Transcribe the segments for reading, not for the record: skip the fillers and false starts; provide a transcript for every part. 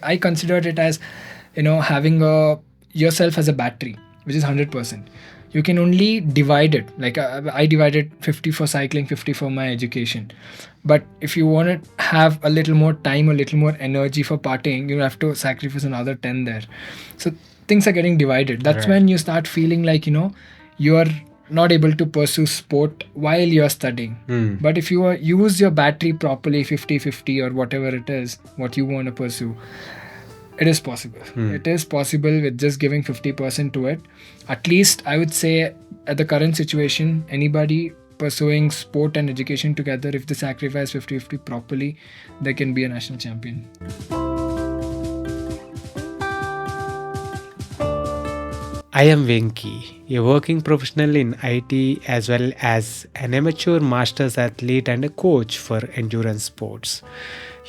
I considered it as, having yourself as a battery, which is 100%. You can only divide it. Like I divided 50 for cycling, 50 for my education. But if you want to have a little more time, a little more energy for partying, you have to sacrifice another 10 there. So things are getting divided. That's Right. when you start feeling like, you are not able to pursue sport while you're studying. But if you use your battery properly, 50-50 or whatever it is, what you want to pursue, it is possible. It is possible with just giving 50% to it. At least I would say, at the current situation, anybody pursuing sport and education together, if they sacrifice 50-50 properly, they can be a national champion. I am Venki, a working professional in IT as well as an amateur masters athlete and a coach for endurance sports.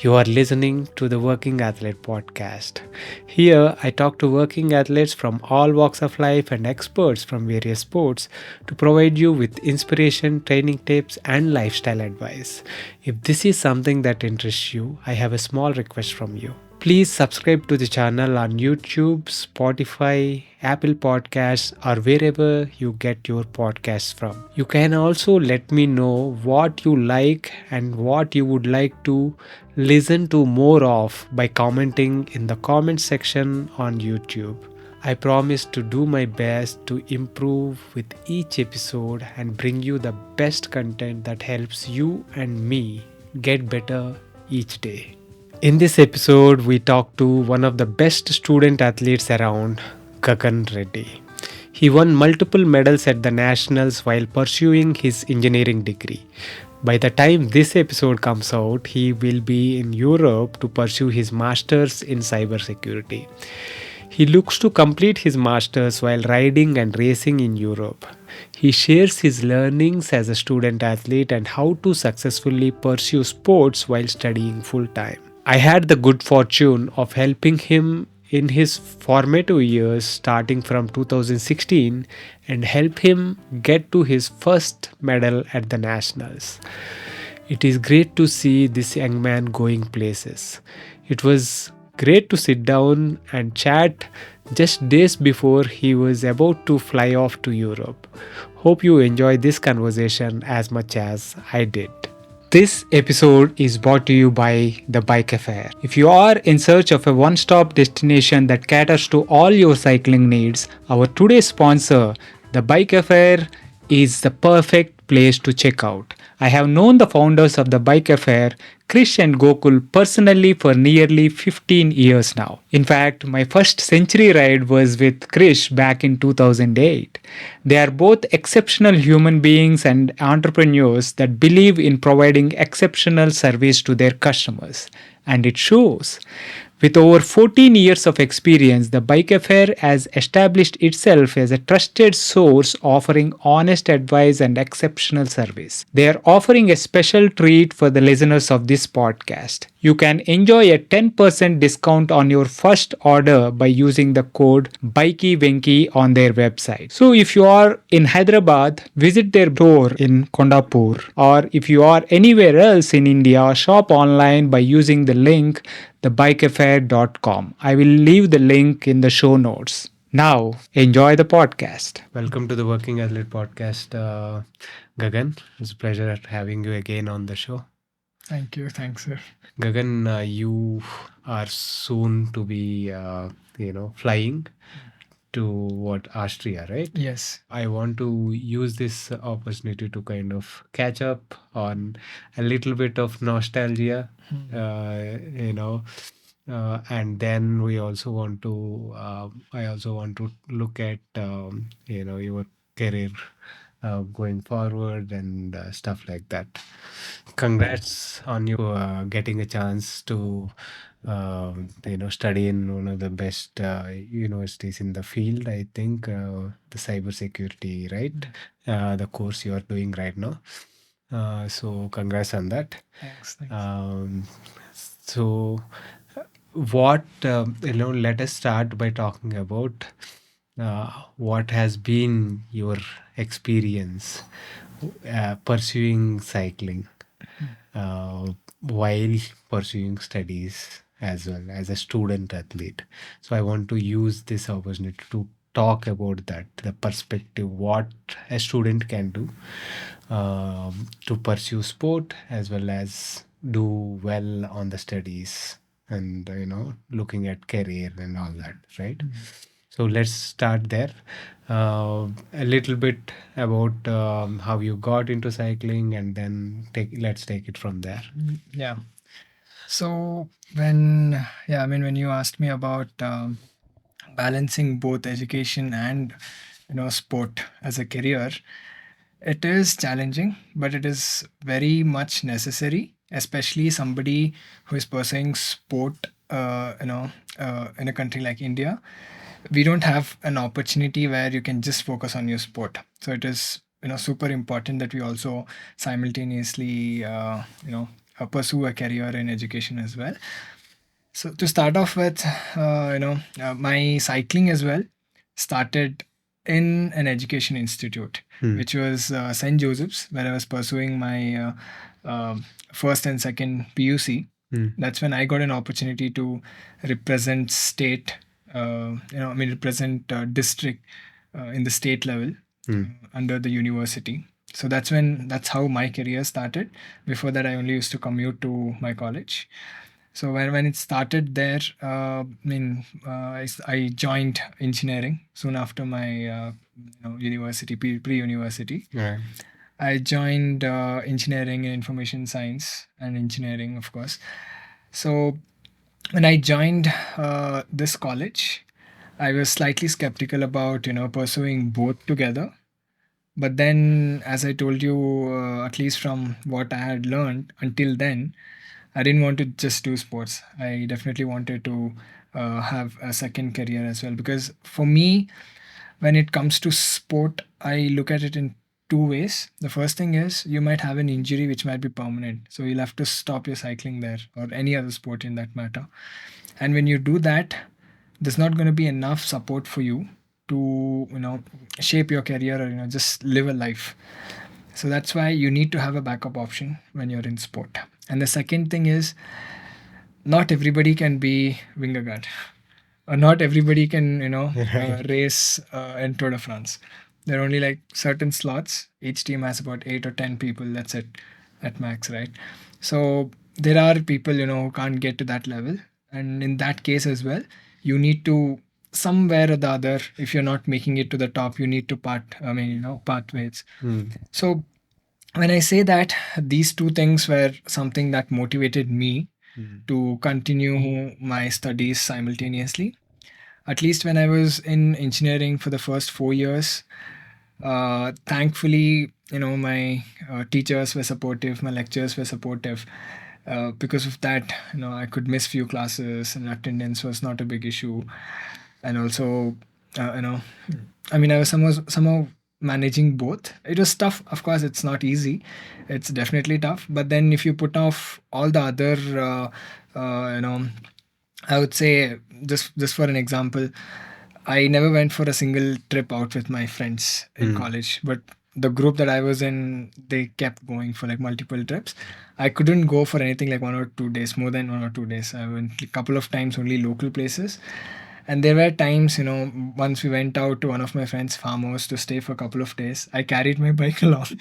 You are listening to the Working Athlete podcast. Here, I talk to working athletes from all walks of life and experts from various sports to provide you with inspiration, training tips, and lifestyle advice. If this is something that interests you, I have a small request from you. Please subscribe to the channel on YouTube, Spotify, Apple Podcasts, or wherever you get your podcasts from. You can also let me know what you like and what you would like to listen to more of by commenting in the comment section on YouTube. I promise to do my best to improve with each episode and bring you the best content that helps you and me get better each day. In this episode, we talk to one of the best student athletes around, Gagan Reddy. He won multiple medals at the nationals while pursuing his engineering degree. By the time this episode comes out, he will be in Europe to pursue his masters in cybersecurity. He looks to complete his masters while riding and racing in Europe. He shares his learnings as a student athlete and how to successfully pursue sports while studying full time. I had the good fortune of helping him in his formative years starting from 2016 and help him get to his first medal at the nationals. It is great to see this young man going places. It was great to sit down and chat just days before he was about to fly off to Europe. Hope you enjoy this conversation as much as I did. This episode is brought to you by The Bike Affair. If you are in search of a one stop destination that caters to all your cycling needs, our today's sponsor, The Bike Affair, is the perfect place to check out. I have known the founders of The Bike Affair, Krish and Gokul, personally for nearly 15 years now. In fact, my first century ride was with Krish back in 2008. They are both exceptional human beings and entrepreneurs that believe in providing exceptional service to their customers. And it shows. With over 14 years of experience, the Bike Affair has established itself as a trusted source offering honest advice and exceptional service. They are offering a special treat for the listeners of this podcast. You can enjoy a 10% discount on your first order by using the code BikeyVenki on their website. So if you are in Hyderabad, visit their store in Kondapur, or if you are anywhere else in India, shop online by using the link thebikeaffair.com. I will leave the link in the show notes. Now, enjoy the podcast. Welcome to the Working Athlete podcast, Gagan. It's a pleasure having you again on the show. Thank you. Thanks, sir. Gagan, you are soon to be, flying to Austria, right? Yes. I want to use this opportunity to kind of catch up on a little bit of nostalgia, you know, and then we also want to, I also want to look at, your career going forward and stuff like that. Congrats on you getting a chance to study in one of the best universities in the field. I think the cybersecurity, right? The course you are doing right now. So congrats on that. Thanks. Thanks. So what let us start by talking about what has been your experience pursuing cycling while pursuing studies as well as a student athlete. So I want to use this opportunity to talk about that, the perspective, what a student can do to pursue sport as well as do well on the studies, and looking at career and all that, right? So let's start there. A little bit about how you got into cycling, and then let's take it from there. Yeah. So when you asked me about balancing both education and sport as a career, it is challenging, but it is very much necessary, especially somebody who is pursuing sport. In a country like India, we don't have an opportunity where you can just focus on your sport. So it is super important that we also simultaneously pursue a career in education as well. So to start off with, my cycling as well started in an education institute, which was St. Joseph's, where I was pursuing my first and second PUC. That's when I got an opportunity to represent state, represent district in the state level under the university. So that's how my career started. Before that, I only used to commute to my college. So when it started there, I joined engineering soon after my university, pre-university. Right. I joined engineering and information science and engineering, of course. So when I joined this college, I was slightly skeptical about pursuing both together. But then, as I told you, at least from what I had learned until then, I didn't want to just do sports. I definitely wanted to have a second career as well. Because for me, when it comes to sport, I look at it in two ways. The first thing is you might have an injury which might be permanent. So you'll have to stop your cycling there or any other sport in that matter. And when you do that, there's not going to be enough support for you to shape your career or just live a life. So that's why you need to have a backup option when you're in sport. And the second thing is, not everybody can be Vingegaard, or not everybody can race in Tour de France. There are only like certain slots. Each team has about 8 or 10 people. That's it at max, right? So there are people who can't get to that level, and in that case as well, you need to somewhere or the other. If you're not making it to the top, you need to part ways. So when I say that, these two things were something that motivated me to continue my studies simultaneously. At least when I was in engineering for the first 4 years, thankfully, my teachers were supportive, my lecturers were supportive. Because of that, I could miss few classes, and attendance was not a big issue. And also, I was somehow managing both. It was tough, of course. It's not easy. It's definitely tough. But then, if you put off all the other, I would say, just for an example, I never went for a single trip out with my friends in college, but the group that I was in, they kept going for like multiple trips. I couldn't go for anything like 1 or 2 days, more than 1 or 2 days. I went a couple of times only local places. And there were times, once we went out to one of my friend's farmhouse to stay for a couple of days, I carried my bike along.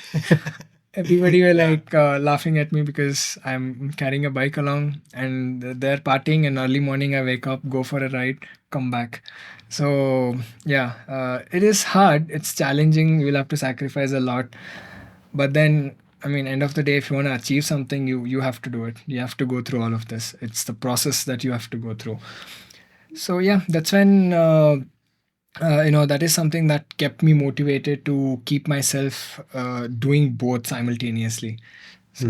Everybody were like laughing at me because I'm carrying a bike along, and they're partying, and early morning I wake up, go for a ride, come back. So yeah, it is hard. It's challenging. You'll have to sacrifice a lot. But then, end of the day, if you want to achieve something, you have to do it. You have to go through all of this. It's the process that you have to go through. So yeah, that's when that is something that kept me motivated to keep myself doing both simultaneously. So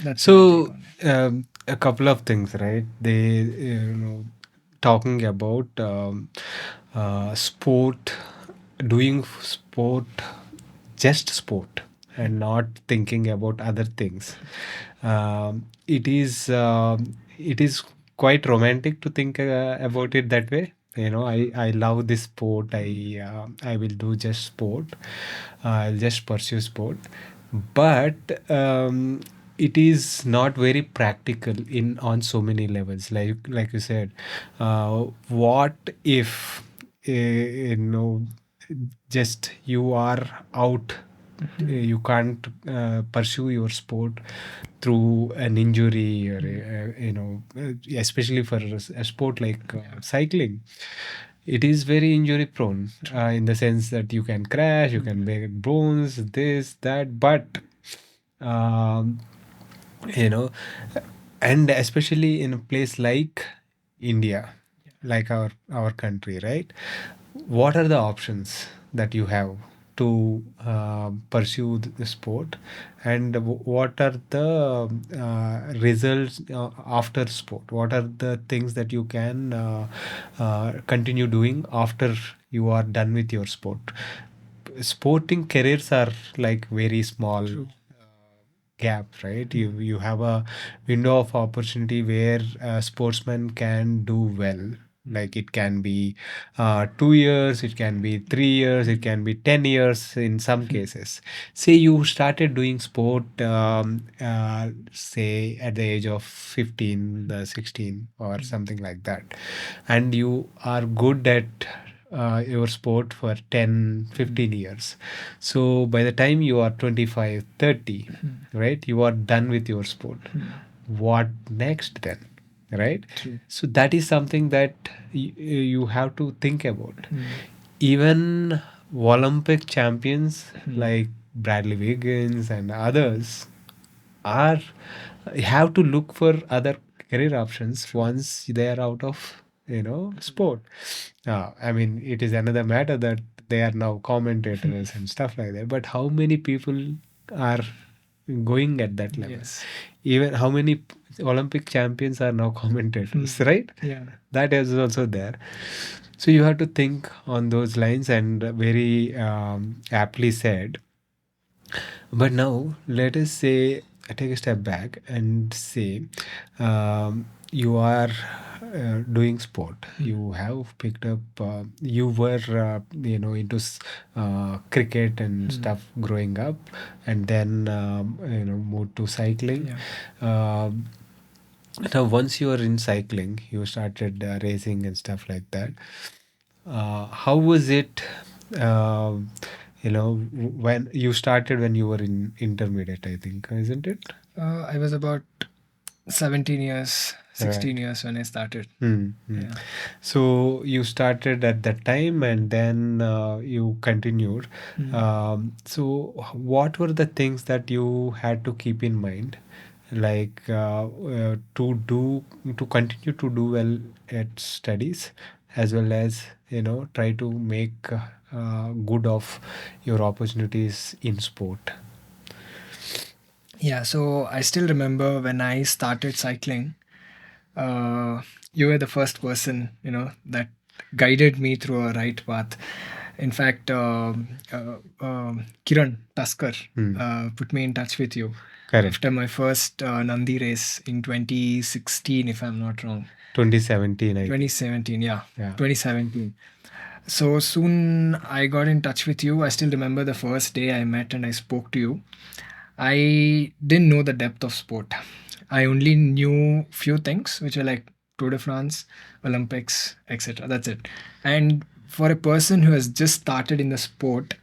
that's my take on it. A couple of things, right? They talking about sport, doing sport, just sport, and not thinking about other things. It is quite romantic to think about it that way. I love this sport. I will do just sport. I'll just pursue sport. But it is not very practical in on so many levels. Like you said, what if just you are out, you can't pursue your sport through an injury, or especially for a sport like cycling. It is very injury prone, in the sense that you can crash, you can break bones, this, that, but um, you know and especially in a place like India, like our country, right? What are the options that you have to pursue the sport, and what are the results after sport? What are the things that you can continue doing after you are done with your sport? Sporting careers are like very small gap, right? You have a window of opportunity where a sportsman can do well. Like it can be 2 years, it can be 3 years, it can be 10 years in some cases. Say you started doing sport, say at the age of 15, 16, or something like that, and you are good at your sport for 10, 15 years. So by the time you are 25, 30, right, you are done with your sport. What next then? Right? True. So that is something that you have to think about. Even Olympic champions like Bradley Wiggins and others are have to look for other career options once they are out of sport. I mean, it is another matter that they are now commentators and stuff like that, but how many people are going at that level? Yes. Even how many Olympic champions are now commentators, right? Yeah. That is also there. So you have to think on those lines, and very aptly said. But now, let us say, take a step back and say, you are doing sport. You have picked up. You were, into cricket and stuff growing up, and then moved to cycling. Yeah. Now, once you are in cycling, you started racing and stuff like that. How was it? When you started, when you were in intermediate, I think, isn't it? I was about 17 years, 16 Right. years when I started. Yeah. So you started at that time, and then you continued. So what were the things that you had to keep in mind, like to continue to do well at studies, as well as try to make good of your opportunities in sport? Yeah, so I still remember when I started cycling, you were the first person, that guided me through a right path. In fact, Kiran Taskar put me in touch with you Correct. after my first Nandi race in 2016, if I'm not wrong. 2017, I think. 2017, yeah. Yeah. 2017. So soon I got in touch with you. I still remember the first day I met and I spoke to you. I didn't know the depth of sport. I only knew few things, which are like Tour de France, Olympics, etc. That's it. And for a person who has just started in the sport,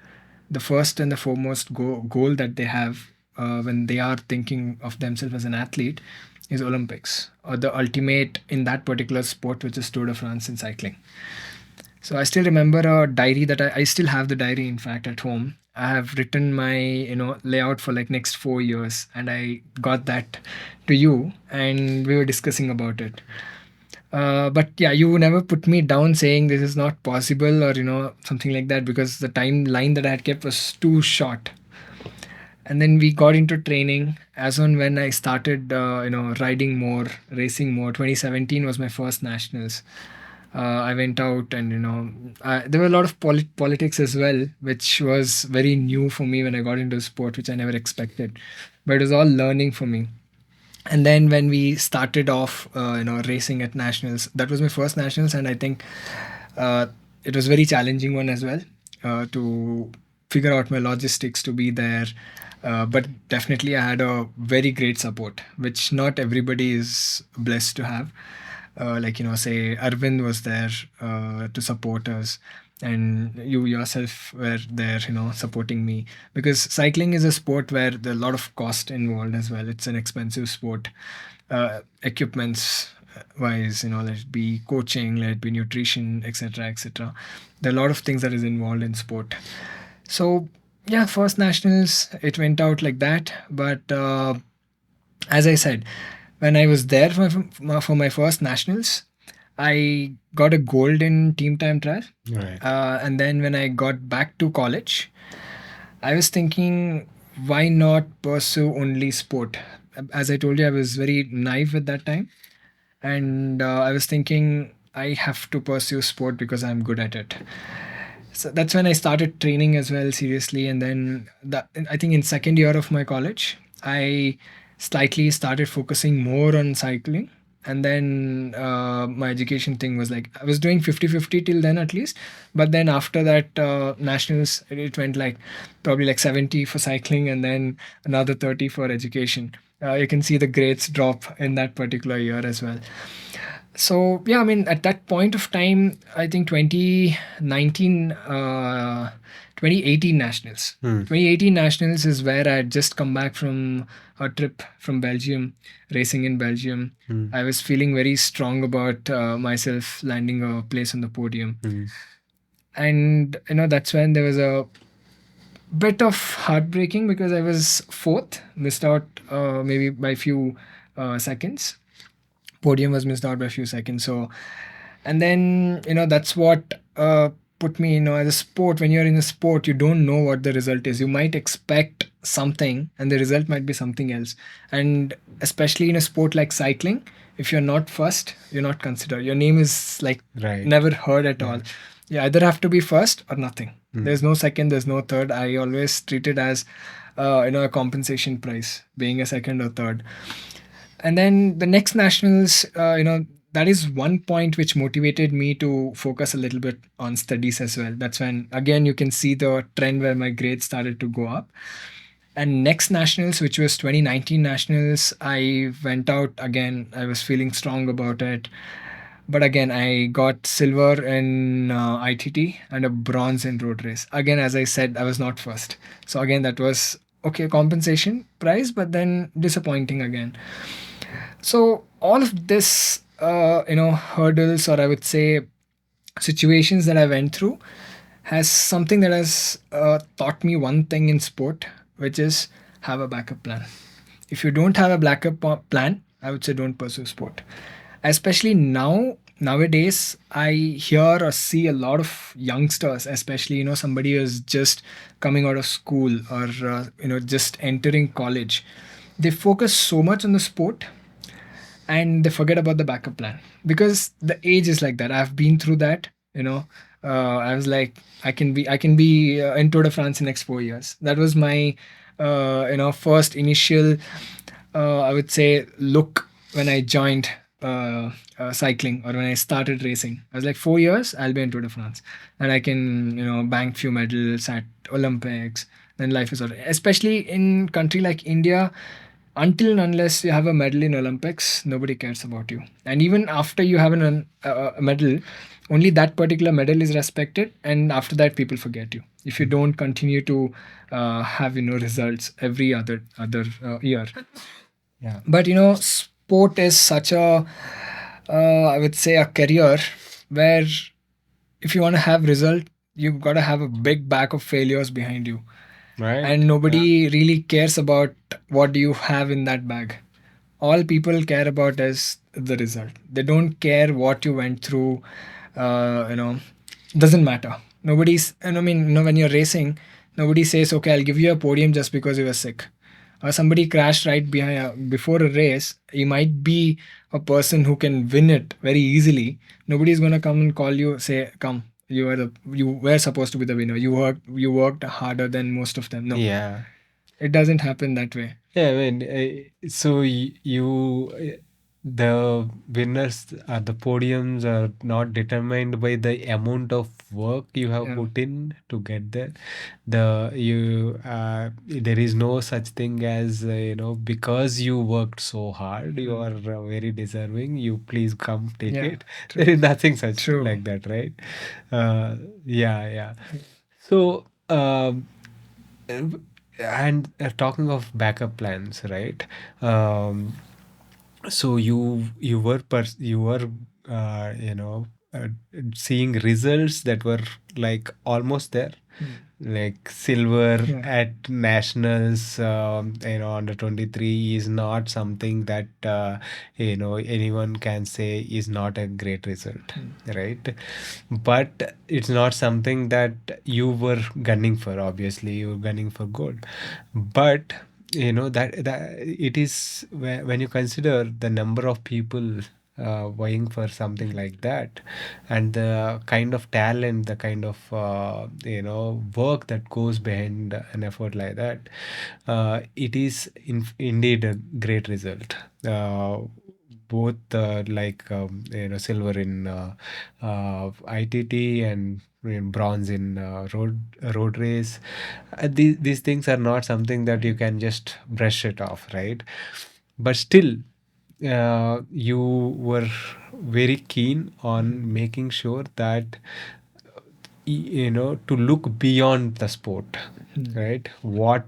the first and the foremost goal that they have when they are thinking of themselves as an athlete is Olympics, or the ultimate in that particular sport, which is Tour de France in cycling. So I still remember a diary that I still have the diary, in fact, at home. I have written my layout for like next 4 years, and I got that to you, and we were discussing about it. But yeah, you never put me down saying this is not possible, or something like that, because the timeline that I had kept was too short. And then we got into training. As on when I started riding more, racing more. 2017 was my first nationals. I went out, and there were a lot of politics as well, which was very new for me when I got into sport, which I never expected, but it was all learning for me. And then when we started off racing at nationals, that was my first nationals, and I think it was very challenging one as well, to figure out my logistics to be there. But definitely, I had a very great support, which not everybody is blessed to have. Like, say Arvind was there to support us, and you yourself were there, supporting me, because cycling is a sport where there's a lot of cost involved as well. It's an expensive sport, equipments wise, let it be coaching, let it be nutrition, etc., etc. There are a lot of things that is involved in sport. So yeah, first nationals, it went out like that. But as I said, when I was there for my first nationals, I got a gold in team time trial. Right. And then when I got back to college, I was thinking, why not pursue only sport? As I told you, I was very naive at that time. And I was thinking, I have to pursue sport because I'm good at it. So that's when I started training as well seriously. And then I think in second year of my college, I slightly started focusing more on cycling. And then my education thing was like, I was doing 50-50 till then at least. But then after that, nationals, it went like probably like 70 for cycling and then another 30 for education. You can see the grades drop in that particular year as well. So yeah, I mean, at that point of time, I think 2019, 2018 nationals. 2018 nationals is where I had just come back from a trip from Belgium, racing in Belgium. I was feeling very strong about myself landing a place on the podium. And that's when there was a bit of heartbreaking because I was fourth, missed out maybe by a few seconds. Podium was missed out by a few seconds. So, and then that's what put me, as a sport. When you're in a sport, you don't know what the result is. You might expect something, and the result might be something else. And especially in a sport like cycling, if you're not first, you're not considered. Your name is like never heard at all. You either have to be first or nothing. There's no second, there's no third. I always treat it as a compensation prize, being a second or third. And then the next nationals, that is one point which motivated me to focus a little bit on studies as well. That's when again you can see the trend where my grades started to go up. And next nationals, which was 2019 nationals, I went out again. I was feeling strong about it. But again, I got silver in ITT and a bronze in road race. Again, as I said, I was not first. So again, that was okay, compensation prize, but then disappointing again. So all of this, hurdles, or I would say situations that I went through, has something that has taught me one thing in sport, which is have a backup plan. If you don't have a backup plan, I would say don't pursue sport. Especially nowadays, I hear or see a lot of youngsters, especially somebody who's just coming out of school or just entering college. They focus so much on the sport and they forget about the backup plan because the age is like that. I've been through that. I was like, I can be in Tour de France in next 4 years. That was my first initial I would say look when I joined cycling or when I started racing. I was like, 4 years I'll be in Tour de France and I can bank few medals at Olympics. Then life is all right. Especially in country like India, until and unless you have a medal in Olympics, nobody cares about you. And even after you have a medal, only that particular medal is respected, and after that, people forget you. If you don't continue to have results every other year. Yeah. But sport is such a I would say a career where if you want to have result, you've got to have a big bag of failures behind you. Right. And nobody really cares about what do you have in that bag. All people care about is the result. They don't care what you went through. Doesn't matter. Nobody's. And I mean, when you're racing, nobody says, "Okay, I'll give you a podium just because you were sick." Or somebody crashed right behind before a race. You might be a person who can win it very easily. Nobody's gonna come and call you, say, "Come, you were supposed to be the winner. You worked harder than most of them." No, Yeah. it doesn't happen that way. Yeah, I mean, so you the winners are the podiums are not determined by the amount of work you have put in to get there. There is no such thing as because you worked so hard you are very deserving, you please come take it. There is nothing such like that, right? Yeah. So and talking of backup plans, right? um, so you were seeing results that were like almost there, like silver at nationals, under 23 is not something that anyone can say is not a great result, right? But it's not something that you were gunning for. Obviously you were gunning for gold, but that it is when you consider the number of people vying for something like that, and the kind of talent, the kind of work that goes behind an effort like that, it is indeed a great result. Both silver in ITT and bronze in road race. These things are not something that you can just brush it off, right? But still, you were very keen on making sure that to look beyond the sport, right? What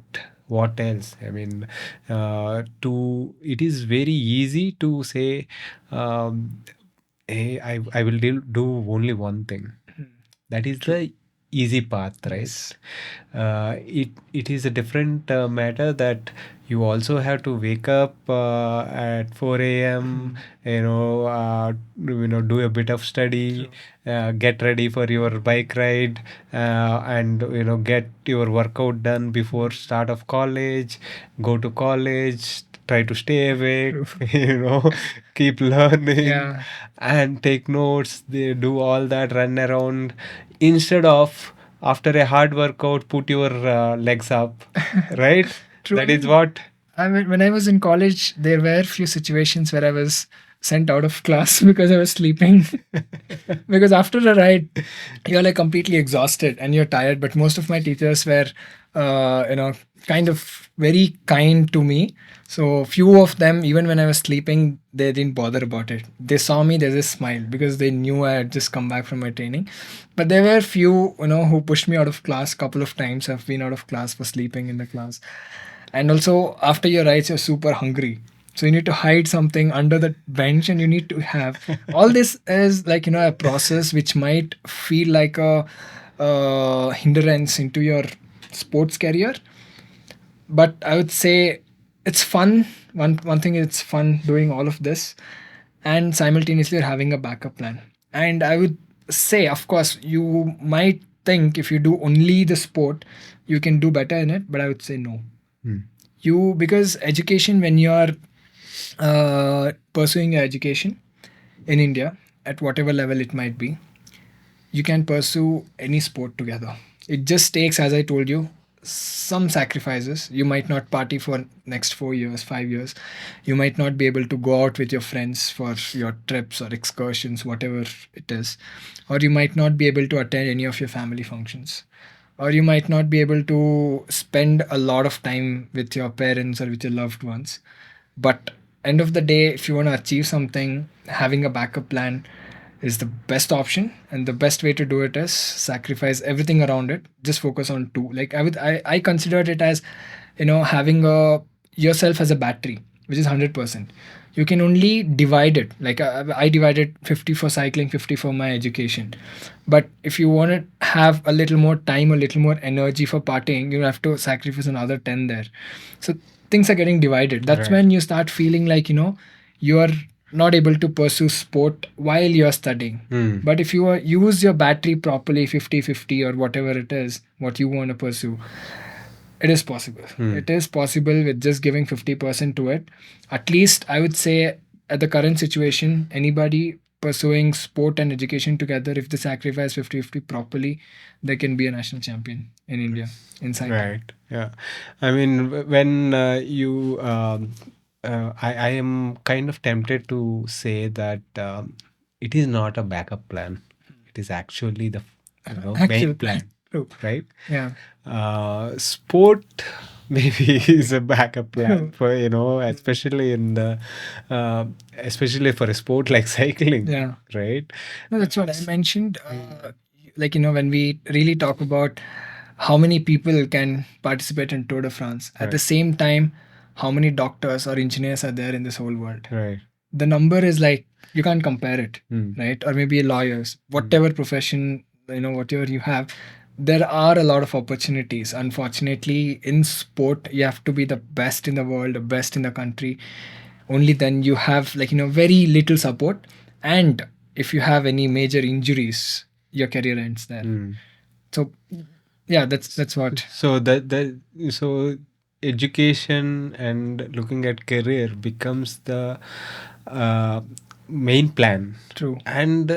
else? I mean, to it is very easy to say, hey, I will do only one thing. That is the easy path, right? It is a different matter that you also have to wake up at 4 a.m. Do a bit of study, get ready for your bike ride, and get your workout done before start of college, go to college, try to stay awake, keep learning, and take notes. They do all that, run around, instead of after a hard workout put your legs up, right? That is what. I mean, when I was in college, there were few situations where I was sent out of class because I was sleeping. Because after a ride, you're like completely exhausted and you're tired. But most of my teachers were, kind of very kind to me. So few of them, even when I was sleeping, they didn't bother about it. They saw me, they just smiled because they knew I had just come back from my training. But there were few, who pushed me out of class. Couple of times I've been out of class for sleeping in the class. And also, after your rides, you're super hungry. So you need to hide something under the bench and you need to have. All this is like, a process which might feel like a hindrance into your sports career. But I would say it's fun. One thing, it's fun doing all of this, and simultaneously you're having a backup plan. And I would say, of course, you might think if you do only the sport, you can do better in it. But I would say no. You, because education, when you are pursuing your education in India at whatever level it might be, you can pursue any sport together. It just takes, as I told you, some sacrifices. You might not party for next 4 years, 5 years. You might not be able to go out with your friends for your trips or excursions, whatever it is. Or you might not be able to attend any of your family functions. Or you might not be able to spend a lot of time with your parents or with your loved ones. But end of the day, if you want to achieve something, having a backup plan is the best option, and the best way to do it is sacrifice everything around it, just focus on two. Like I considered it as, having a yourself as a battery, which is 100%. You can only divide it, like I divided 50 for cycling, 50 for my education. But if you want to have a little more time, a little more energy for partying, you have to sacrifice another 10 there. So things are getting divided. That's when you start feeling like, you are not able to pursue sport while you're studying. But if you use your battery properly, 50-50 or whatever it is, what you want to pursue, it is possible. It is possible with just giving 50% to it. At least I would say, at the current situation, anybody pursuing sport and education together, if they sacrifice 50-50 properly, they can be a national champion in India in cycling. Right. Yeah. I mean, when you I am kind of tempted to say that it is not a backup plan. It is actually the Actual main plan, True. right? Yeah. Sport maybe is a backup plan True. for especially in the especially for a sport like cycling, Yeah. right? No, that's what I mentioned. Like, when we really talk about how many people can participate in Tour de France, at the Right. same time, how many doctors or engineers are there in this whole world? Right. The number is like, you can't compare it, Mm. right? Or maybe lawyers, whatever profession, whatever you have, there are a lot of opportunities. Unfortunately, in sport, you have to be the best in the world, the best in the country. Only then you have, like, very little support. And if you have any major injuries, your career ends there. Mm. So yeah, that's what. So so education and looking at career becomes the uh, main plan. True. And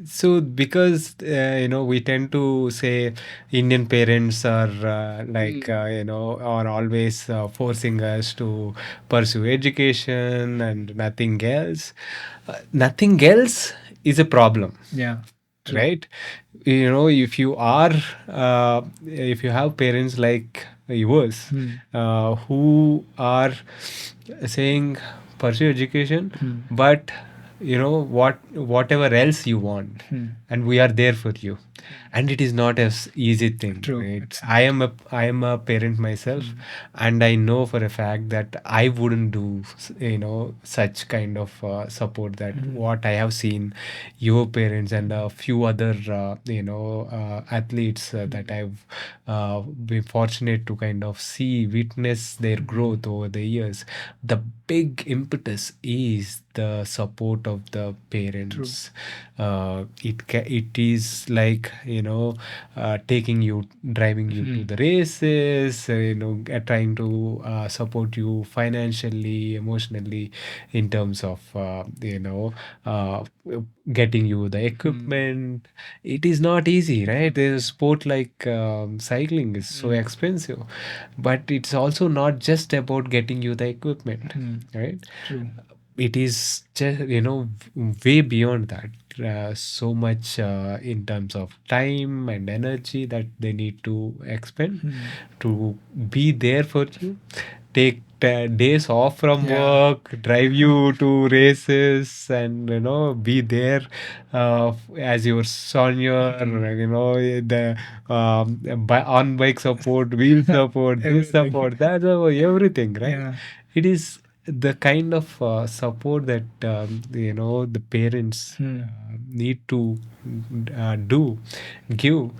so because we tend to say Indian parents are are always forcing us to pursue education and nothing else. Nothing else is a problem. Yeah. True. Right? If you are if you have parents like yours who are saying pursue education, but whatever else you want, and we are there for you, and it is not as easy thing. True. Right? I am a parent myself, and I know for a fact that I wouldn't do such kind of support that what I have seen your parents and a few other athletes that I've been fortunate to kind of see witness their growth over the years. The big impetus is the support of the parents. It is like taking you, driving you to the races, trying to support you financially, emotionally, in terms of getting you the equipment. It is not easy, right? There's a sport like cycling is so expensive, but it's also not just about getting you the equipment, right? True. It is just way beyond that. So much in terms of time and energy that they need to expend to be there for you, take days off from work, drive you to races, and be there as your senior, the on bike support, wheel support, this support, that support, everything, right? Yeah. It is the kind of support that the parents need to give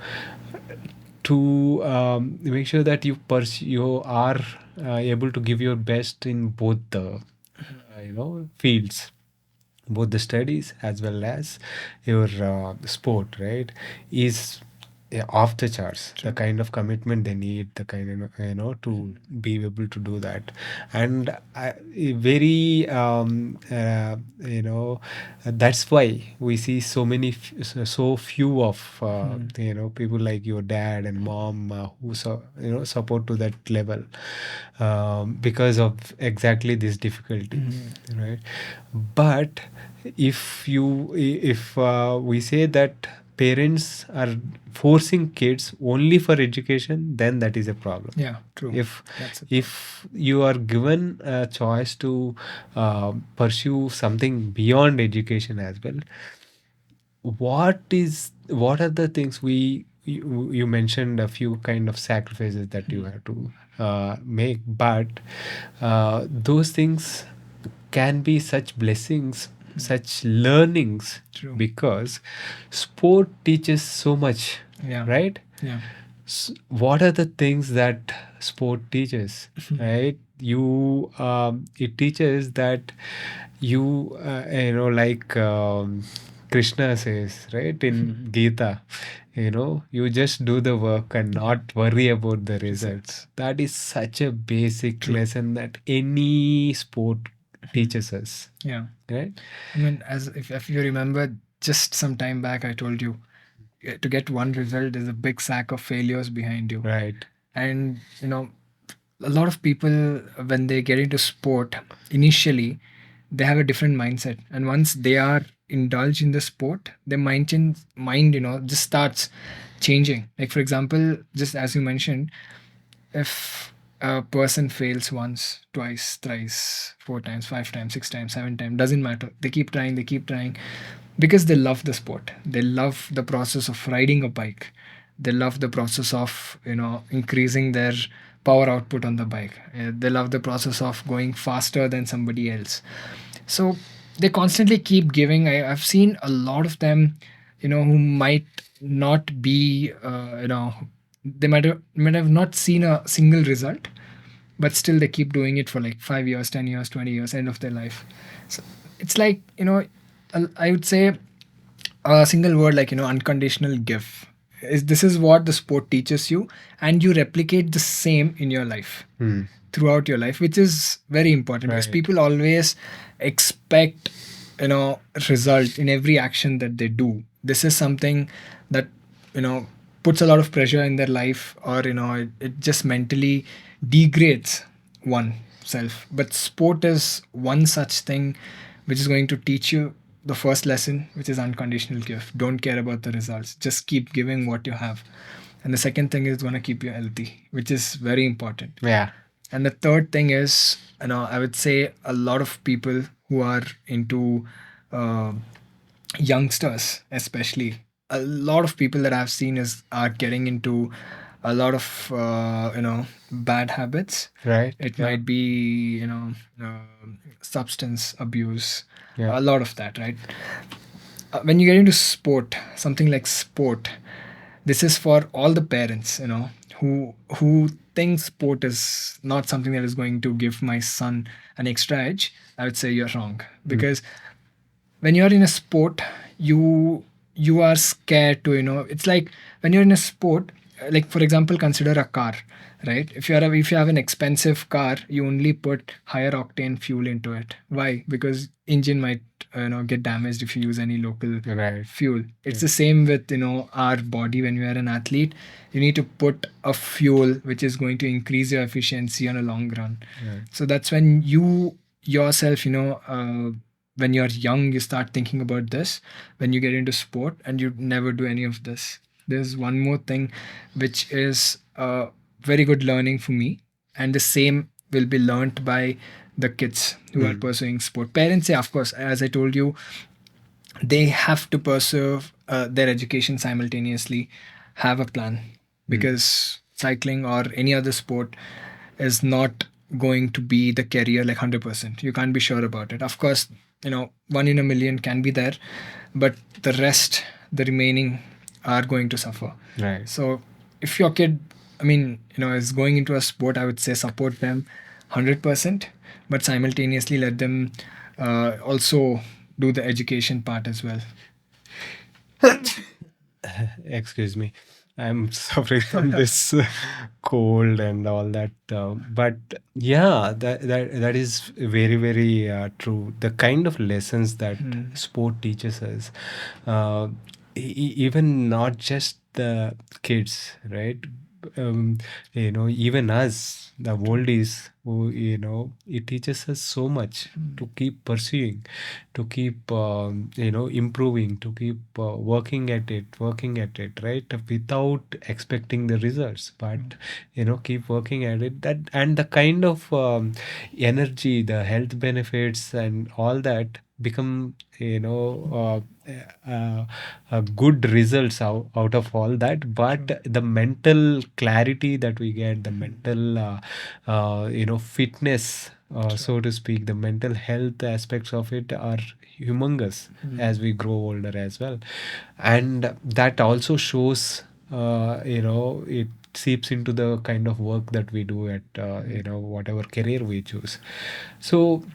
to make sure that you are able to give your best in both the fields, both the studies as well as your sport, right? Is off the charts. The kind of commitment they need, the kind of to be able to do that. And very that's why we see so many so few of people like your dad and mom who support to that level, because of exactly this difficulty, right? But if we say that parents are forcing kids only for education, then that is a problem. Yeah. True. If you are given a choice to pursue something beyond education as well, what are the things you mentioned a few kind of sacrifices that you have to make, but those things can be such blessings, such learnings. True. Because sport teaches so much. Yeah. Right? Yeah. What are the things that sport teaches? Right? It teaches that like Krishna says, right, in Gita, you just do the work and not worry about the results. That is such a basic lesson that any sport teaches us. Yeah. Right? I mean, as if you remember, just some time back, I told you, to get one result is a big sack of failures behind you. Right. And a lot of people, when they get into sport, initially they have a different mindset, and once they are indulged in the sport, their mind, just starts changing. Like for example, just as you mentioned, if a person fails once, twice, thrice, 4 times, 5 times, 6 times, 7 times, doesn't matter. They keep trying because they love the sport. They love the process of riding a bike. They love the process of, increasing their power output on the bike. They love the process of going faster than somebody else. So they constantly keep giving. I've seen a lot of them, who might not be, they might have not seen a single result, but still they keep doing it for like 5 years, 10 years, 20 years, end of their life. So it's like, I would say a single word like, unconditional give. This is what the sport teaches you, and you replicate the same in your life throughout your life, which is very important because Right. people always expect, result in every action that they do. This is something that, you know puts a lot of pressure in their life, or it just mentally degrades oneself. But sport is one such thing which is going to teach you the first lesson, which is unconditional gift. Don't care about the results, just keep giving what you have. And the second thing is going to keep you healthy, which is very important. Yeah. And the third thing is, I would say a lot of people who are into uh, youngsters, especially, a lot of people that I've seen are getting into a lot of bad habits. Right. It Yeah. might be substance abuse, Yeah. a lot of that, right? When you get into sport, something like sport, this is for all the parents, who think sport is not something that is going to give my son an extra edge. I would say you're wrong, because when you're in a sport, you are scared to, it's like when you're in a sport, like for example, consider a car, right? If you have an expensive car, you only put higher octane fuel into it. Why? Because engine might get damaged if you use any local Right. fuel. It's Yeah. the same with our body. When you are an athlete, you need to put a fuel which is going to increase your efficiency on a long run. Right. So that's when you yourself, when you're young, you start thinking about this. When you get into sport and you never do any of this, there's one more thing which is very good learning for me, and the same will be learnt by the kids who are pursuing sport. Parents, yeah, of course, as I told you, they have to pursue their education simultaneously, have a plan, because cycling or any other sport is not going to be the career like 100%. You can't be sure about it. Of course, one in a million can be there, but the rest, the remaining, are going to suffer. Right. So if your kid, is going into a sport, I would say support them 100%, but simultaneously let them also do the education part as well. Excuse me. I'm suffering from this cold and all that. But yeah, that is very, very true. The kind of lessons that sport teaches us, uh, even not just the kids, right? Um, even us, the oldies, who, it teaches us so much to keep pursuing, to keep, improving, to keep working at it, right? Without expecting the results, but, keep working at it. That, and the kind of energy, the health benefits, and all that become, good results out of all that. But the mental clarity that we get, the mental fitness, so to speak, the mental health aspects of it are humongous as we grow older as well. And that also shows, it seeps into the kind of work that we do at, whatever career we choose. So,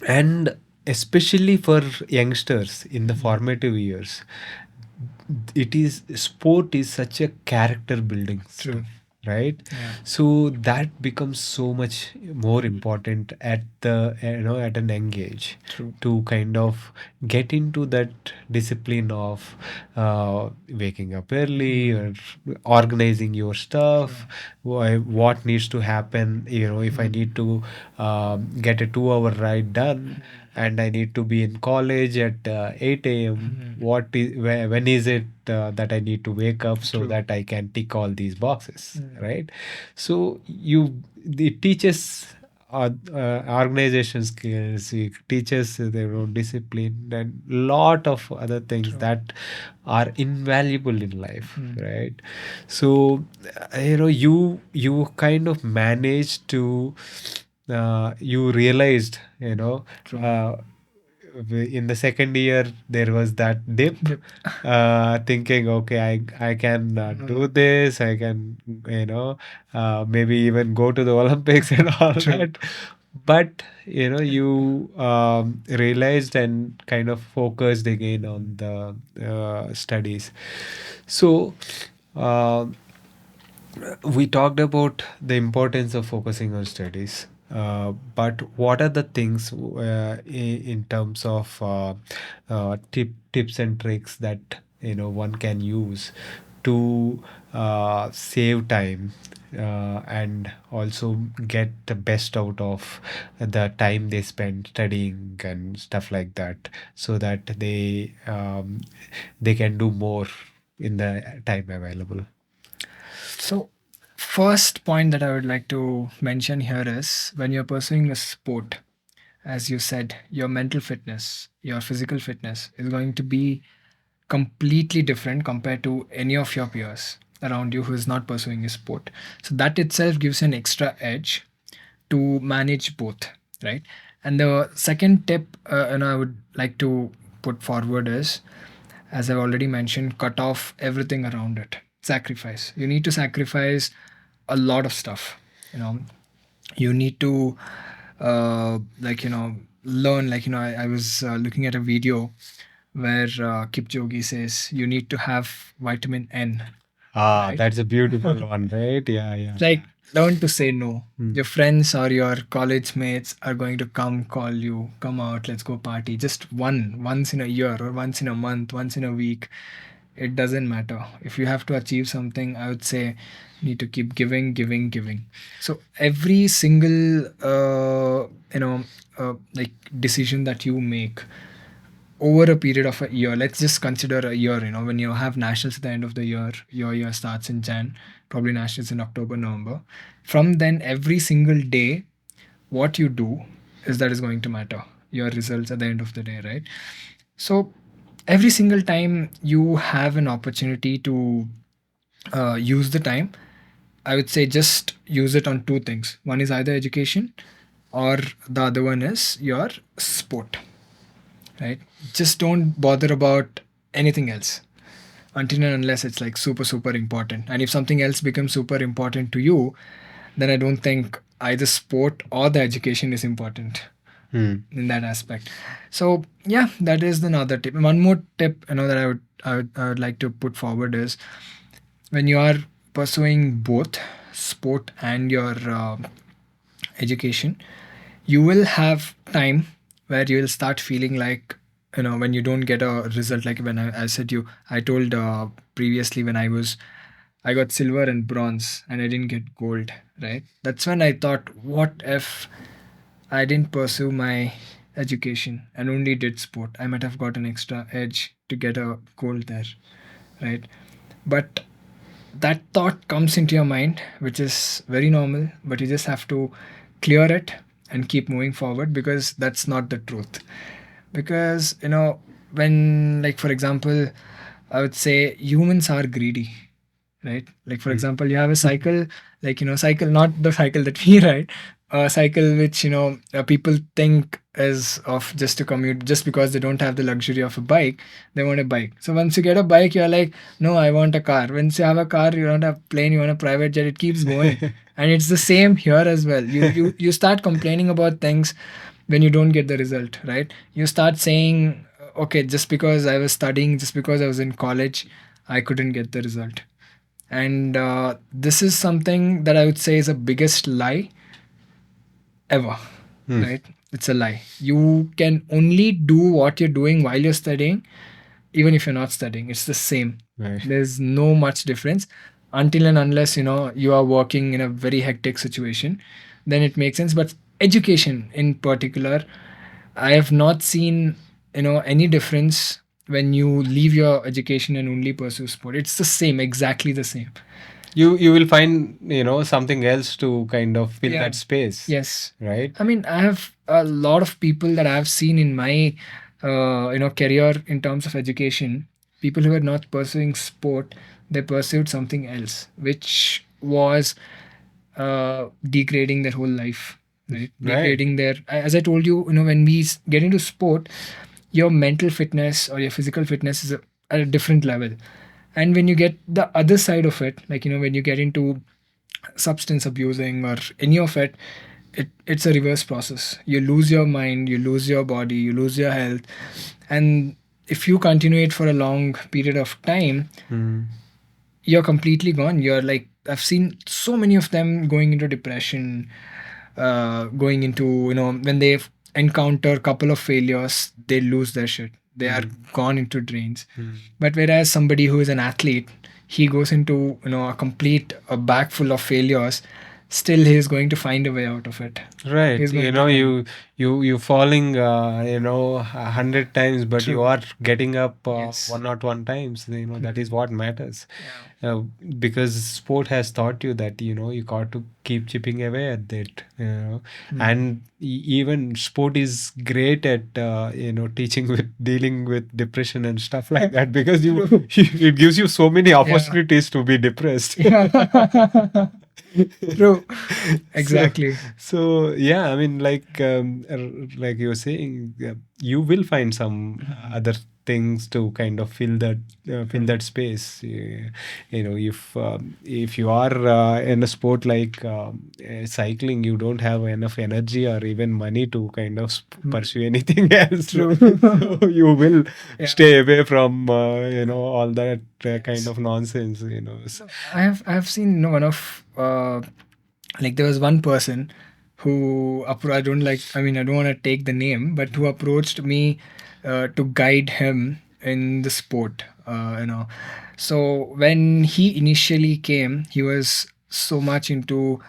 and especially for youngsters in the formative years, sport is such a character building True. stuff. right? Yeah. So that becomes so much more important at the at an young age, True. to kind of get into that discipline of waking up early, or organizing your stuff, what needs to happen, if I need to get a 2 hour ride done, and I need to be in college at 8 a.m. When is it that I need to wake up so True. that I can tick all these boxes, right? So it teaches organization skills, it teaches their own discipline, and lot of other things that are invaluable in life, right? So you kind of managed to you realized, True. in the second year there was that dip, Yep. thinking, okay, I can do this, I can, maybe even go to the Olympics and all True. that. But you realized and kind of focused again on the studies. So we talked about the importance of focusing on studies, but what are the things in terms of tips and tricks that one can use to save time, and also get the best out of the time they spend studying and stuff like that, so that they can do more in the time available. So, first point that I would like to mention here is when you're pursuing a sport, as you said, your mental fitness, your physical fitness is going to be completely different compared to any of your peers around you who is not pursuing a sport. So, that itself gives an extra edge to manage both, right? And the second tip, and I would like to put forward is, as I've already mentioned, cut off everything around it. Sacrifice. You need to sacrifice a lot of stuff. You know, you need to, learn. I was looking at a video where Kipchoge says you need to have vitamin N. Ah, Right? that's a beautiful one, right? Yeah, yeah. Like, learn to say no. Your friends or your college mates are going to call you, come out, let's go party. Just once in a year, or once in a month, once in a week. It doesn't matter. If you have to achieve something, I would say you need to keep giving, giving, giving. So every single like decision that you make over a period of a year, let's just consider a year, when you have nationals at the end of the year, your year starts in Jan, probably nationals in October, November. From then, every single day, what you do is that is going to matter, your results at the end of the day, right? So every single time you have an opportunity to use the time, I would say just use it on two things. One is either education, or the other one is your sport, right? Just don't bother about anything else until and unless it's like super, super important. And if something else becomes super important to you, then I don't think either sport or the education is important in that aspect. So yeah, that is another tip. One more tip, that I would like to put forward is when you are pursuing both sport and your education, you will have time where you will start feeling like, when you don't get a result, like when I said you, I told previously, when I got silver and bronze and I didn't get gold, right? That's when I thought, what if I didn't pursue my education and only did sport? I might have got an extra edge to get a gold there, right? But that thought comes into your mind, which is very normal, but you just have to clear it and keep moving forward, because that's not the truth. Because, when, like, for example, I would say humans are greedy, right? Like, for example, you have a cycle, like, cycle, not the cycle that we ride, a cycle which, people think is of just to commute, just because they don't have the luxury of a bike, they want a bike. So once you get a bike, you're like, no, I want a car. Once you have a car, you don't have plane, you want a private jet, it keeps going. And it's the same here as well. You start complaining about things when you don't get the result, right? You start saying, okay, just because I was studying, just because I was in college, I couldn't get the result. And this is something that I would say is the biggest lie ever. Right? It's a lie. You can only do what you're doing while you're studying, even if you're not studying. It's the same. Right. There's no much difference until and unless you are working in a very hectic situation, then it makes sense. But education in particular, I have not seen any difference when you leave your education and only pursue sport. It's the same, exactly the same. You will find something else to kind of fill Yeah. that space. Yes. Right. I mean, I have a lot of people that I've seen in my career in terms of education. People who are not pursuing sport, they pursued something else, which was degrading their whole life, right? Right. Degrading their, as I told you, when we get into sport, your mental fitness or your physical fitness is at a different level. And when you get the other side of it, like when you get into substance abusing or any of it, it's a reverse process. You lose your mind, you lose your body, you lose your health. And if you continue it for a long period of time, you're completely gone. You're like, I've seen so many of them going into depression, going into, when they encounter a couple of failures, they lose their shit. They are gone into drains. But whereas somebody who is an athlete, he goes into, a complete a bag full of failures, still he is going to find a way out of it. Right. He's going to find. You falling 100 times, but you True. are getting up Yes. 101 times. That is what matters. Because sport has taught you that you got to keep chipping away at it. And even sport is great at teaching with dealing with depression and stuff like that, because it gives you so many opportunities to be depressed. True. Exactly. So yeah, I mean, like you were saying, you will find some other things to kind of fill that space. If you are in a sport like cycling, you don't have enough energy or even money to kind of pursue anything else. True. So you will Yeah. stay away from all that kind of nonsense. So I have seen one of like there was one person who I don't like, I mean, I don't want to take the name, but who approached me to guide him in the sport. So when he initially came, he was so much into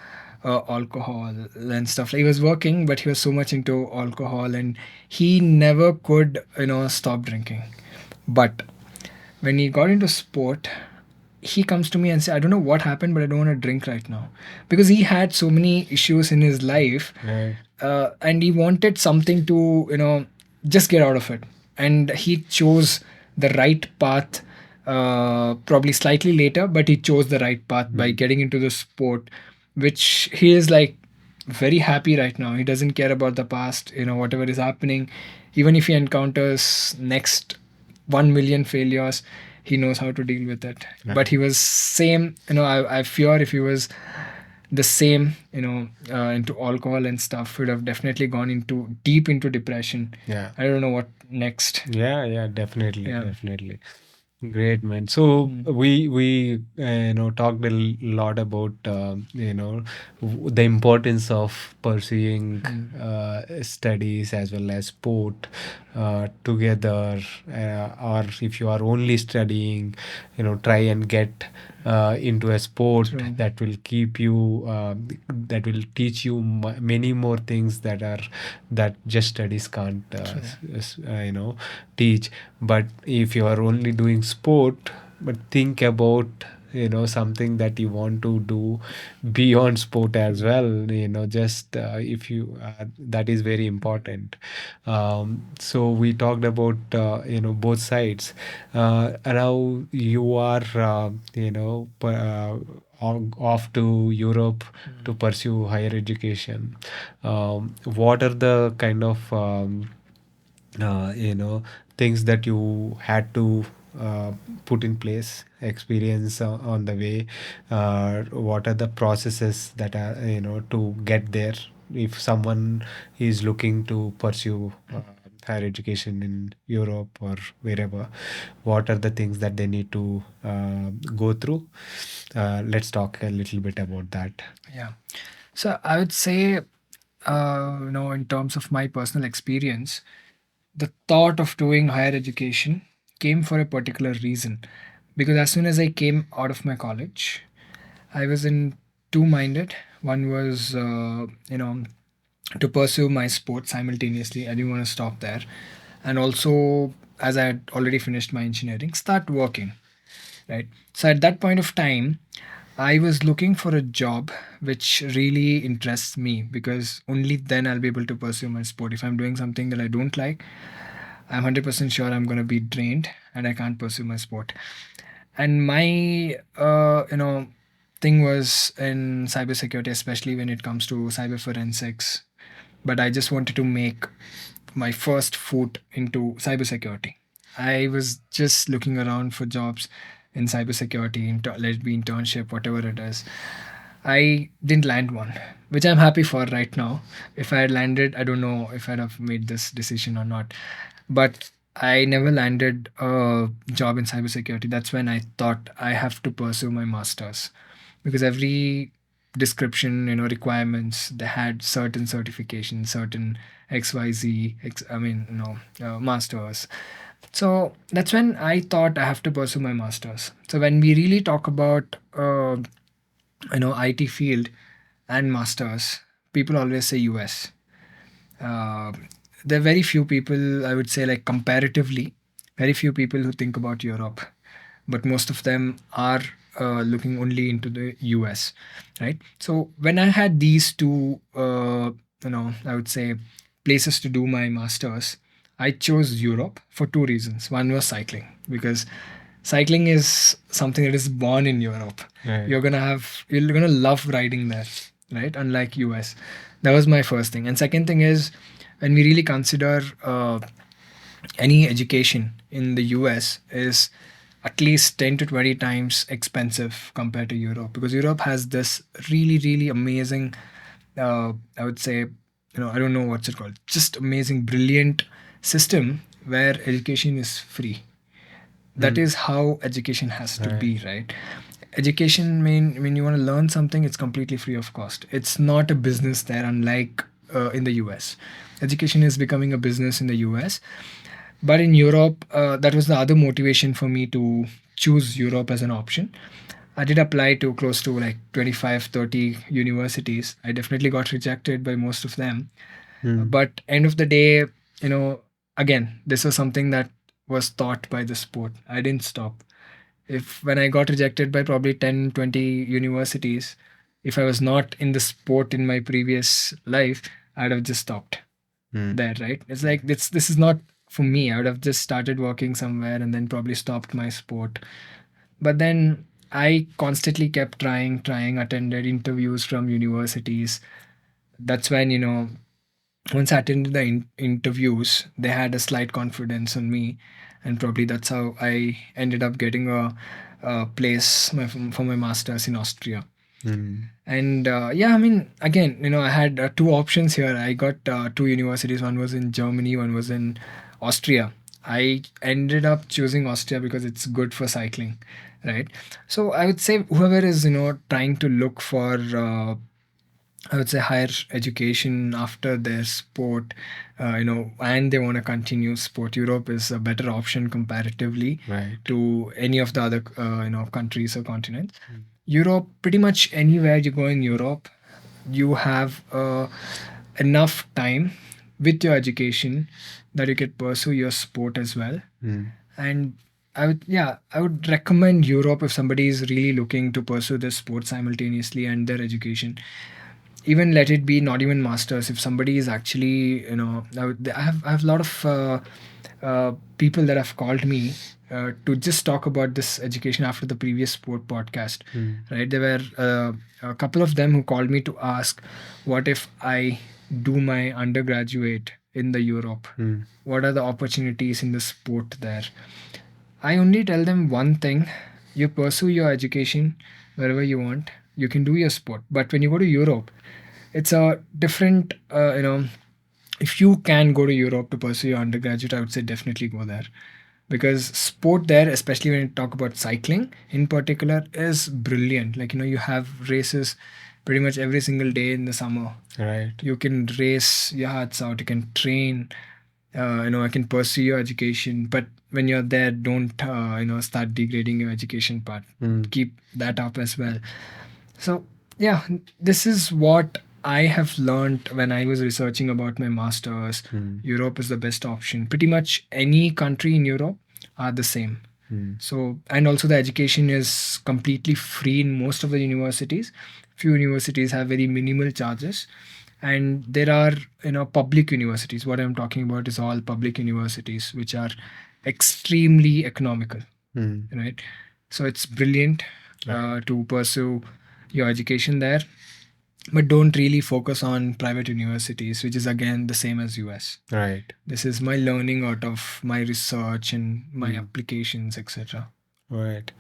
alcohol and stuff. Like, he was working, but he was so much into alcohol, and he never could stop drinking. But when he got into sport, he comes to me and says, I don't know what happened, but I don't want to drink right now. Because he had so many issues in his life, Right. and he wanted something to, just get out of it. And he chose the right path, probably slightly later, but he chose the right path by getting into the sport, which he is like very happy right now. He doesn't care about the past, whatever is happening. Even if he encounters next 1 million failures, he knows how to deal with it. Yeah. But he was same, I fear if he was the same, into alcohol and stuff, would have definitely gone into deep into depression. Yeah. I don't know what next. Yeah, definitely, Yeah. definitely. Great, man. So we talked a lot about the importance of pursuing studies as well as sport together, or if you are only studying, try and get into a sport True. that will keep you that will teach you many more things that just studies can't teach. But if you are only doing sport, but think about something that you want to do beyond sport as well, just if you that is very important. So we talked about both sides. Now you are off to Europe to pursue higher education. What are the kind of things that you had to put in place, experience on the way? What are the processes that are to get there, if someone is looking to pursue higher education in Europe or wherever, what are the things that they need to go through? Let's talk a little bit about that. Yeah. So I would say, in terms of my personal experience, the thought of doing higher education came for a particular reason. Because as soon as I came out of my college, I was in two minded. One was, to pursue my sport simultaneously. I didn't want to stop there. And also, as I had already finished my engineering, start working, right? So at that point of time, I was looking for a job which really interests me, because only then I'll be able to pursue my sport. If I'm doing something that I don't like, I'm 100% sure I'm going to be drained and I can't pursue my sport. And my, thing was in cybersecurity, especially when it comes to cyber forensics. But I just wanted to make my first foot into cybersecurity. I was just looking around for jobs in cybersecurity, let it be internship, whatever it is. I didn't land one, which I'm happy for right now. If I had landed, I don't know if I'd have made this decision or not. But I never landed a job in cybersecurity. That's when I thought I have to pursue my master's, because every description, requirements, they had certain certifications, certain XYZ, masters. So that's when I thought I have to pursue my masters. So when we really talk about IT field and masters, people always say US. uh, there are very few people, I would say, like comparatively, very few people who think about Europe, but most of them are looking only into the US, right? So when I had these two, I would say, places to do my masters, I chose Europe for two reasons. One was cycling, because cycling is something that is born in Europe. Right. You're gonna love riding there, right? Unlike US. That was my first thing. And second thing is, when we really consider any education in the US is at least 10 to 20 times expensive compared to Europe, because Europe has this really, really amazing, I would say, I don't know what's it called, just amazing, brilliant system where education is free. That is how education has to be, right? Education, mean when you want to learn something, it's completely free of cost. It's not a business there, unlike in the US. Education is becoming a business in the US. But in Europe, that was the other motivation for me to choose Europe as an option. I did apply to close to like 25, 30 universities. I definitely got rejected by most of them. But end of the day, again, this was something that was taught by the sport. I didn't stop. If when I got rejected by probably 10, 20 universities, if I was not in the sport in my previous life, I'd have just stopped there, right? It's like this is not for me. I would have just started working somewhere and then probably stopped my sport. But then I constantly kept trying, attended interviews from universities. That's when, once I attended the interviews, they had a slight confidence on me. And probably that's how I ended up getting a place for my master's in Austria. And yeah, I mean, again, I had two options here. I got two universities. One was in Germany, one was in Austria. I ended up choosing Austria because it's good for cycling, right? So I would say whoever is, trying to look for, I would say, higher education after their sport, and they want to continue sport, Europe is a better option comparatively to any of the other, countries or continents. Europe, pretty much anywhere you go in Europe, you have enough time with your education that you can pursue your sport as well. And I would recommend Europe if somebody is really looking to pursue their sport simultaneously and their education. Even let it be not even masters. If somebody is actually, I have a lot of people that have called me to just talk about this education after the previous sport podcast, right? There were a couple of them who called me to ask, what if I do my undergraduate in the Europe? What are the opportunities in the sport there? I only tell them one thing: you pursue your education wherever you want, you can do your sport. But when you go to Europe, it's a different, if you can go to Europe to pursue your undergraduate, I would say definitely go there, because sport there, especially when you talk about cycling in particular, is brilliant. Like, you have races pretty much every single day in the summer. Right. You can race your hearts out, you can train, I can pursue your education. But when you're there, don't start degrading your education part. Keep that up as well. So yeah, this is what I have learned when I was researching about my masters. Europe is the best option. Pretty much any country in Europe are the same. So, and also the education is completely free in most of the universities. Few universities have very minimal charges, and there are public universities. What I'm talking about is all public universities, which are extremely economical, right? So it's brilliant to pursue your education there, but don't really focus on private universities, which is again the same as US. Right. This is my learning out of my research and my applications, etc. Right.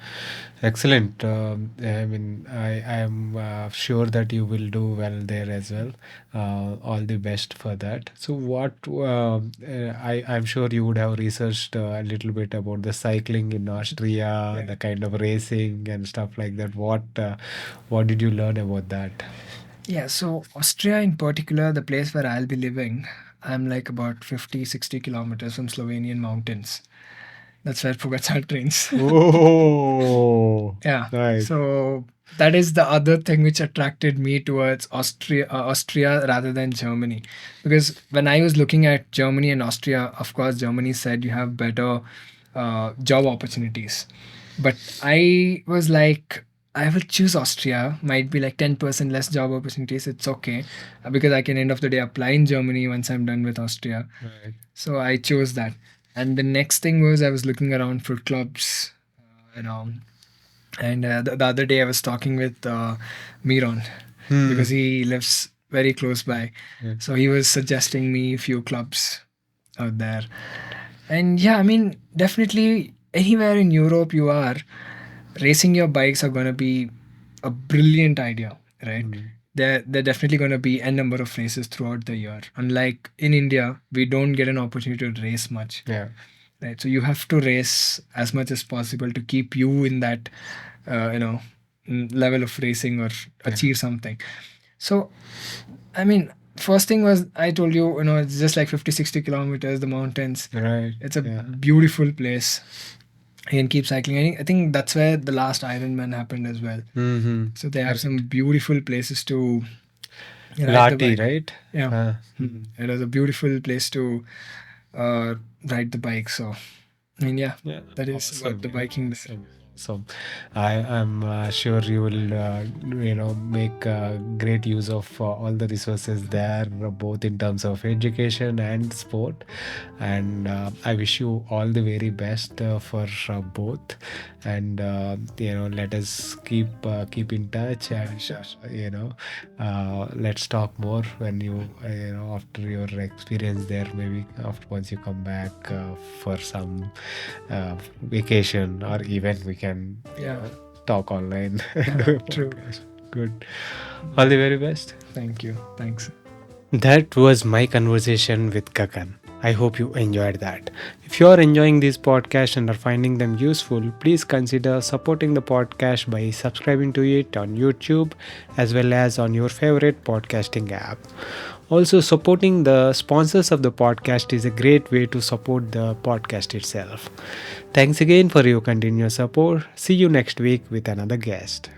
Excellent. I mean, I am sure that you will do well there as well. All the best for that. So, I'm sure you would have researched a little bit about the cycling in Austria, Yeah. the kind of racing and stuff like that. What did you learn about that? Yeah, so Austria in particular, the place where I'll be living, I'm like about 50, 60 kilometers from Slovenian mountains. That's where Pogacar trains. Oh, Yeah. nice. So that is the other thing which attracted me towards Austria rather than Germany. Because when I was looking at Germany and Austria, of course, Germany said you have better job opportunities. But I was like, I will choose Austria. Might be like 10% less job opportunities. It's okay, because I can end of the day apply in Germany once I'm done with Austria. Right. So I chose that. And the next thing was I was looking around for clubs, and the other day I was talking with Miron, because he lives very close by. Yeah. So he was suggesting me a few clubs out there. And yeah, I mean, definitely anywhere in Europe you are, racing your bikes are going to be a brilliant idea, right? They're definitely going to be a number of races throughout the year. Unlike in India, we don't get an opportunity to race much. Yeah. Right, so you have to race as much as possible to keep you in that level of racing or achieve something. So I mean, first thing was, I told you, it's just like 50, 60 kilometers, the mountains. Right. It's a Yeah. beautiful place. You can keep cycling. I think that's where the last Ironman happened as well. So they have some beautiful places to ride the Lati, bike. right? Yeah. It was a beautiful place to ride the bike. So, I mean, yeah, Yeah, that is what the biking is. So I'm sure you will make great use of all the resources there, both in terms of education and sport. And I wish you all the very best for both. And let us keep in touch, and let's talk more when you after your experience there, maybe after once you come back for some vacation or event, we can talk online. True. Good. All the very best. Thank you. Thanks. That was my conversation with Gagan. I hope you enjoyed that. If you are enjoying these podcasts and are finding them useful, please consider supporting the podcast by subscribing to it on YouTube as well as on your favorite podcasting app. Also, supporting the sponsors of the podcast is a great way to support the podcast itself. Thanks again for your continuous support. See you next week with another guest.